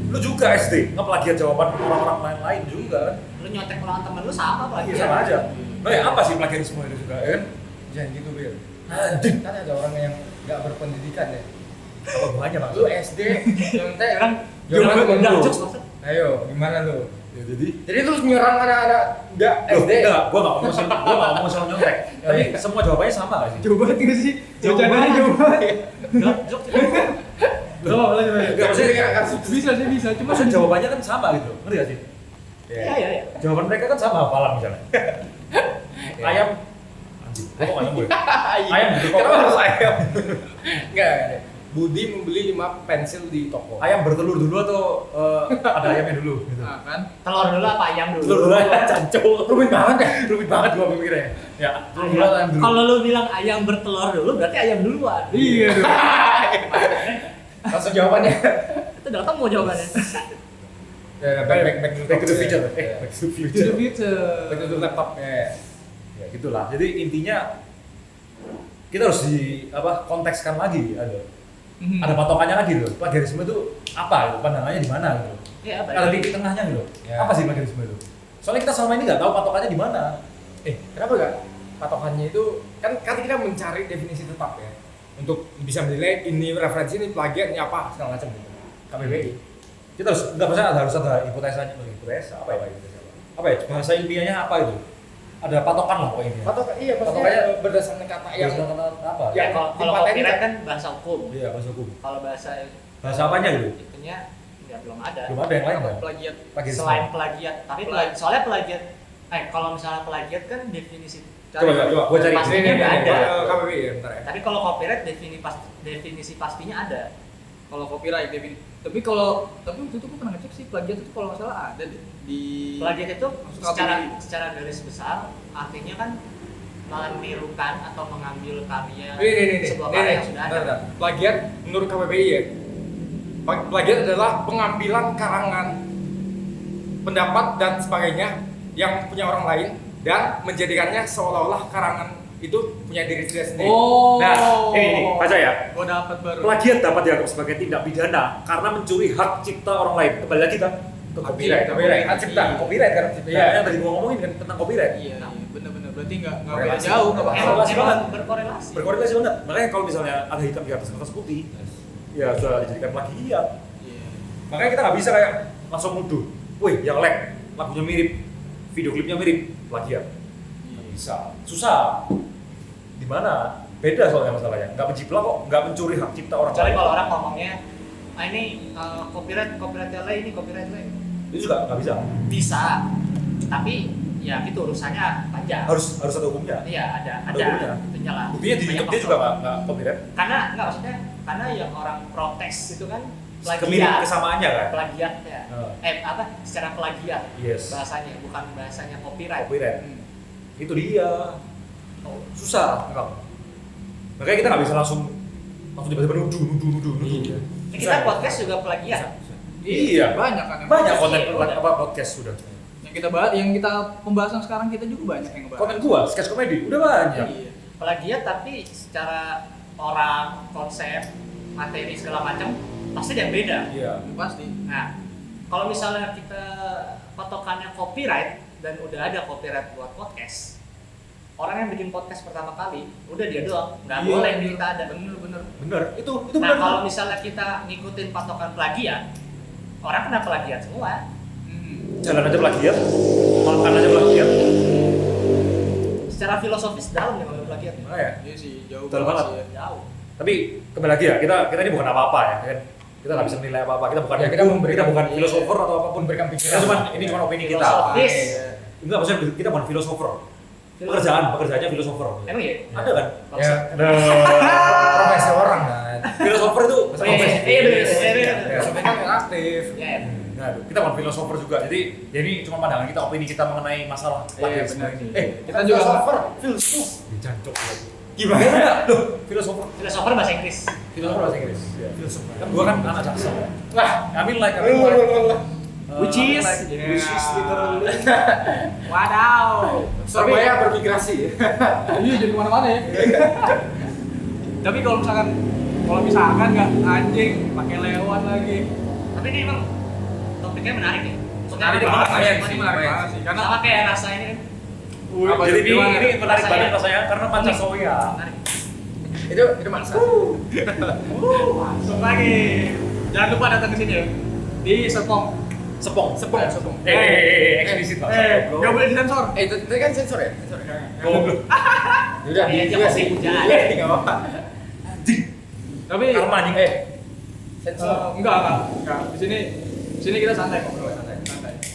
Speaker 1: Lu juga SD ngeplagiat jawaban orang-orang lain juga kan?
Speaker 2: Lu nyontek ulangan temen lu sama
Speaker 1: Iya
Speaker 2: plagiat.
Speaker 1: sama aja. Nah, ya apa sih plagiarisme itu juga ya kan?
Speaker 4: Jangan gitu, Bil.
Speaker 1: Anjing.
Speaker 4: Kan ada orang yang nggak berpendidikan ya.
Speaker 1: Apa hubungannya Pak?
Speaker 4: Lu SD, yang teh
Speaker 2: Kan
Speaker 4: jawaban
Speaker 2: udah
Speaker 4: temen lu.
Speaker 2: jokes maksud.
Speaker 4: Ayo, gimana lu?
Speaker 1: Ya, jadi
Speaker 4: Jadi terus nyerang anak-anak nggak SD.
Speaker 1: Enggak, gua nggak ngomong soal nyontek. Tapi semua jawabannya sama gak sih?
Speaker 3: Jauh banget nggak sih?
Speaker 2: Jauh
Speaker 3: Bercandanya
Speaker 2: banget.
Speaker 3: jauh banget.
Speaker 2: Jokes
Speaker 3: Loh,
Speaker 1: Enggak, maksudnya
Speaker 3: bisa sih bisa, cuma
Speaker 1: maksudnya jawabannya kan sama gitu. Ngerti gak sih?
Speaker 2: Iya.
Speaker 1: Jawaban mereka kan sama hafalan misalnya. Ayam anjing, gua kok ayam gue? Ayam gitu kok.
Speaker 4: Kenapa harus ayam? Enggak. Budi membeli 5 pensil di toko.
Speaker 1: Ayam bertelur dulu atau ada ayamnya dulu gitu.
Speaker 3: Nah, kan.
Speaker 2: Telur dulu apa ayam dulu?
Speaker 1: Telur dulu aja cancuk. Rumit banget ya. Rumit banget gua mikirnya. Ya, telur dulu atau ayam dulu.
Speaker 2: Kalau lu bilang ayam bertelur dulu berarti ayam duluan.
Speaker 3: Iya dong.
Speaker 4: Langsung jawabannya.
Speaker 2: Itu udah ketemu jawabannya.
Speaker 1: Back to the future.
Speaker 4: Ya.
Speaker 1: Back to the
Speaker 3: To the
Speaker 1: future.
Speaker 3: future.
Speaker 4: Back to the laptop. Ya.
Speaker 1: Ya gitulah. Jadi intinya kita harus kontekskan lagi ada patokannya lagi gitu. Plagiarisme itu apa gitu? Pandangannya di mana gitu.
Speaker 2: Iya,
Speaker 1: Ada titik tengahnya gitu.
Speaker 4: Ya.
Speaker 1: Apa sih plagiarisme itu? Soalnya kita selama ini nggak tahu patokannya di mana.
Speaker 4: Kenapa enggak? Patokannya itu kan kita mencari definisi tetap ya. Untuk bisa menilai ini referensi, ini plagiat, ini apa segala macam gitu. KBBI.
Speaker 1: Kita harus harus ada hipotesanya. Hipotesa apa ya? Apa ya? Bahasa ilmiahnya apa itu? Ada patokan lah pokoknya.
Speaker 4: Patokan
Speaker 1: Patokannya
Speaker 4: berdasarkan kata yang
Speaker 1: apa?
Speaker 2: Ya
Speaker 4: Ya,
Speaker 2: kalau
Speaker 4: dipatenin
Speaker 2: copyright
Speaker 4: kan?
Speaker 2: kan bahasa hukum.
Speaker 1: Iya, bahasa hukum.
Speaker 2: Kalau bahasa
Speaker 1: Bahasa apanya gitu?
Speaker 2: itunya ya belum ada.
Speaker 1: Belum ada yang lain kan?
Speaker 3: Plagiat.
Speaker 1: Plagiarisme.
Speaker 2: Selain plagiat, tapi soalnya plagiat kalau misalnya plagiat kan definisi
Speaker 1: Coba gua cari.
Speaker 2: Pastinya
Speaker 4: Ini
Speaker 2: nggak ada.
Speaker 4: KBBI ya, bentar ya.
Speaker 2: Tapi kalau copyright definisi pastinya ada.
Speaker 3: Kalau copyright tapi waktu itu gue pernah ngecek sih plagiat itu kalau nggak salah ada deh di
Speaker 2: Plagiat itu
Speaker 3: Masuk APBI.
Speaker 2: secara garis besar artinya kan menirukan atau mengambil karya sebuah
Speaker 4: Ini,
Speaker 2: karya yang sudah ada.
Speaker 4: bentar. Plagiat menurut KBBI ya. Plagiat adalah pengambilan karangan, pendapat dan sebagainya yang punya orang lain dan menjadikannya seolah-olah karangan itu punya diri dia sendiri.
Speaker 3: Oh.
Speaker 1: Nah, ini baca ya.
Speaker 3: Gue dapat baru.
Speaker 1: Plagiat dapat dianggap sebagai tindak pidana karena mencuri hak cipta orang lain. Kembali lagi kan ke copyright. Hak cipta, copyright kan.
Speaker 4: Iya.
Speaker 1: Yang tadi gua ngomongin kan tentang copyright.
Speaker 3: Iya, bener-bener. Berarti nggak beda
Speaker 4: Korelasi.
Speaker 3: jauh, nggak
Speaker 1: Emang-
Speaker 3: bakal.
Speaker 1: Korelasi banget.
Speaker 2: Berkorelasi.
Speaker 1: Berkorelasi banget. Makanya kalau misalnya ada hitam di atas kertas putih, ya sudah dijadikan plagiat.
Speaker 3: Iya.
Speaker 1: Makanya kita nggak bisa kayak langsung nuduh, wih yang lag, lagunya mirip, video klipnya mirip, plagiat. Nggak bisa, susah. Di mana? Beda soalnya masalahnya. Nggak menjiplak kok, nggak mencuri hak cipta orang
Speaker 2: Kecuali
Speaker 1: lain.
Speaker 2: kalau orang ngomongnya, ini copyright LA, ini copyright LA.
Speaker 1: Itu juga nggak bisa.
Speaker 2: Bisa, tapi ya gitu urusannya panjang.
Speaker 1: Harus ada hukumnya.
Speaker 2: Iya ada
Speaker 1: hukumnya.
Speaker 2: itunya lah.
Speaker 1: Buktinya di
Speaker 2: Banyak
Speaker 1: YouTube dia
Speaker 2: faktor.
Speaker 1: juga nggak copyright.
Speaker 2: Karena nggak maksudnya karena yang orang protes itu kan
Speaker 1: Kemiri
Speaker 2: plagiat,
Speaker 1: kesamaannya kan.
Speaker 2: plagiatnya. Apa? Secara plagiat
Speaker 1: Yes.
Speaker 2: bahasanya, bukan bahasanya copyright.
Speaker 1: Copyright.
Speaker 3: Hmm.
Speaker 1: Itu dia. Susah. Makanya kita nggak bisa langsung tiba-tiba nuduh.
Speaker 4: Iya.
Speaker 2: Ini kita podcast juga plagiat.
Speaker 1: Iya.
Speaker 3: Banyak kan. yang
Speaker 1: Banyak
Speaker 3: podcast.
Speaker 1: konten apa podcast sudah.
Speaker 3: Yang kita bahas, yang kita pembahasan sekarang kita juga banyak yang ngebahas.
Speaker 1: Konten gua, sketch komedi, udah banyak.
Speaker 3: Iya.
Speaker 2: Plagiat tapi secara orang, konsep, materi segala macam pasti ada yang beda.
Speaker 1: Iya.
Speaker 3: Pasti.
Speaker 2: Nah, kalau misalnya kita patokannya copyright dan udah ada copyright buat podcast, orang yang bikin podcast pertama kali, udah dia doang, nggak
Speaker 3: Iya,
Speaker 2: boleh
Speaker 3: bener.
Speaker 2: kita ada.
Speaker 1: Bener. Itu
Speaker 2: Nah,
Speaker 1: bener.
Speaker 2: kalau misalnya kita ngikutin patokan plagiat, orang kena plagiat semua.
Speaker 1: Jalan aja plagiat, makan aja plagiat.
Speaker 2: Secara filosofis dalam ya kalau plagiat.
Speaker 1: Gimana ya?
Speaker 3: Iya sih, jauh
Speaker 1: Betul banget.
Speaker 3: sih ya.
Speaker 2: Jauh.
Speaker 1: Tapi kembali lagi ya, kita ini bukan apa-apa ya kan. Kita nggak bisa menilai apa-apa. Kita bukan
Speaker 4: Ya, kita memberikan-
Speaker 1: bukan filosofer atau apapun.
Speaker 4: Memberikan
Speaker 1: Kita
Speaker 4: pikiran.
Speaker 1: cuman ini cuma opini kita.
Speaker 2: Filosofis.
Speaker 1: Enggak, maksudnya kita bukan filosofer. Pekerjaannya filosofer.
Speaker 2: Emang iya?
Speaker 1: Ada kan?
Speaker 4: Ya, profesi orang kan.
Speaker 1: Filosofer itu
Speaker 2: Oh, iya, iya, iya, iya.
Speaker 4: Filosofi kan yang aktif.
Speaker 2: Ya, ya.
Speaker 1: Nah, kita bukan filosofer juga. Jadi ya ini cuma pandangan kita, opini kita mengenai masalah
Speaker 3: Iya,
Speaker 1: plagiarisme
Speaker 3: benar
Speaker 1: ini.
Speaker 3: sih. Kita juga
Speaker 4: filosofer.
Speaker 1: filsuf. Dijancok lagi.
Speaker 4: Gimana?
Speaker 1: Loh, filosofer.
Speaker 2: Filosofer bahasa Inggris.
Speaker 4: Filosofer bahasa Inggris.
Speaker 1: Filsuf. Kan gua kan anak jaksel.
Speaker 4: Wah,
Speaker 1: I mean like.
Speaker 2: Which is?
Speaker 1: Which is literally.
Speaker 2: Wadaw.
Speaker 4: Surabaya bermigrasi.
Speaker 3: Iya, jadi mana-mana ya. Tapi kalau misalkan nggak anjing pakai lewat lagi.
Speaker 2: Tapi ini emang topiknya menarik ya.
Speaker 3: Menarik
Speaker 2: Maksudnya
Speaker 3: banget,
Speaker 2: ini
Speaker 3: sih, menarik banget sih. Karena
Speaker 2: sama kayak rasa ini kan.
Speaker 3: Apa
Speaker 1: Jadi
Speaker 3: gimana?
Speaker 1: ini menarik
Speaker 2: Rasanya.
Speaker 1: banget rasanya karena Pancasila.
Speaker 2: Menarik.
Speaker 4: Itu masa.
Speaker 3: Masuk lagi. Jangan lupa datang ke sini ya. Di Serpong.
Speaker 1: Sepong.
Speaker 4: Sepong.
Speaker 1: Eksplisit Pak.
Speaker 3: Nggak boleh disensor.
Speaker 4: Itu tadi kan sensor ya? Sensor ya?
Speaker 1: Goblok.
Speaker 4: Udah,
Speaker 2: Iya,
Speaker 4: juga
Speaker 2: jangan
Speaker 4: sih.
Speaker 2: hujan.
Speaker 4: Enggak apa-apa.
Speaker 3: Tapi
Speaker 1: Karma anjing.
Speaker 4: Sensor.
Speaker 3: enggak. Di sini kita santai ngobrol, santai.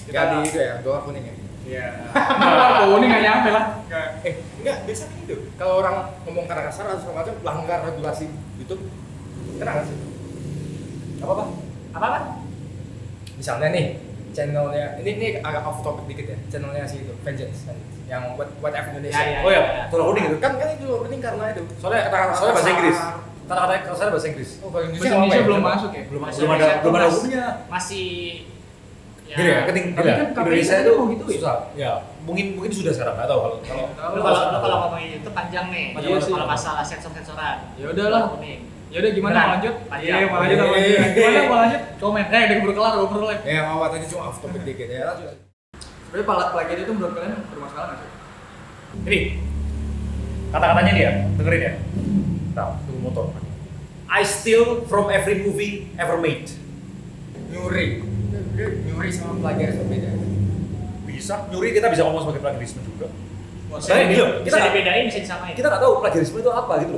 Speaker 4: Enggak di itu ya, doa kuning ya.
Speaker 3: Iya. Oh, ini nggak nyampe lah.
Speaker 4: Enggak, biasa gitu. Kalau orang ngomong kata kasar atau segala macam langgar regulasi YouTube. Kenapa sih?
Speaker 1: Apa?
Speaker 2: Apa?
Speaker 4: Misalnya nih, channelnya ini agak off topic dikit ya. Channelnya si itu, Vengeance yang Whatever Indonesia.
Speaker 2: Ya, ya.
Speaker 1: Oh ya, tulang kuning itu.
Speaker 4: Kan itu penting karena itu.
Speaker 1: Soalnya
Speaker 4: Kata-kata
Speaker 1: bahasa Inggris.
Speaker 4: kasar.
Speaker 1: Kata-kata kasar bahasa Inggris.
Speaker 4: Oh, kalau
Speaker 3: Bahasa Indonesia belum masuk ya?
Speaker 1: Belum
Speaker 2: Bahasa
Speaker 1: belum ada
Speaker 2: Indonesia
Speaker 1: belum ada
Speaker 2: tuh
Speaker 1: hukumnya.
Speaker 2: Masih
Speaker 1: Gini ya, keting
Speaker 3: Tapi kan KPI
Speaker 1: Indonesia
Speaker 3: kan
Speaker 1: itu
Speaker 3: mau gitu ya?
Speaker 1: susah. Ya, mungkin sudah sekarang nggak tahu kalau
Speaker 2: Lu kalau ngomongin itu panjang nih.
Speaker 3: Iya sih.
Speaker 2: Kalau masalah sensor-sensoran.
Speaker 3: Ya udahlah.
Speaker 2: Kuning.
Speaker 3: Ya udah gimana
Speaker 2: Beneran.
Speaker 3: mau lanjut?
Speaker 2: Panjang.
Speaker 3: Iya, mau lanjut apa?
Speaker 4: Iya.
Speaker 3: Gimana mau lanjut? Komen. Udah keburu kelar, ngobrol lagi.
Speaker 4: Ya, mau tadi cuma off topic dikit ya.
Speaker 3: Sebenarnya plagiat itu menurut kalian bermasalah nggak sih?
Speaker 1: ini kata-katanya dia, dengerin ya. Nah, tunggu motor. I steal from every movie ever made.
Speaker 4: Nyuri sama plagiarisme beda.
Speaker 1: Bisa, nyuri kita bisa ngomong sebagai plagiarisme juga.
Speaker 2: Bisa
Speaker 1: Saya gini loh,
Speaker 2: bisa
Speaker 1: kita
Speaker 2: dibedain, bisa disamain.
Speaker 1: kita nggak tahu plagiarisme itu apa gitu loh.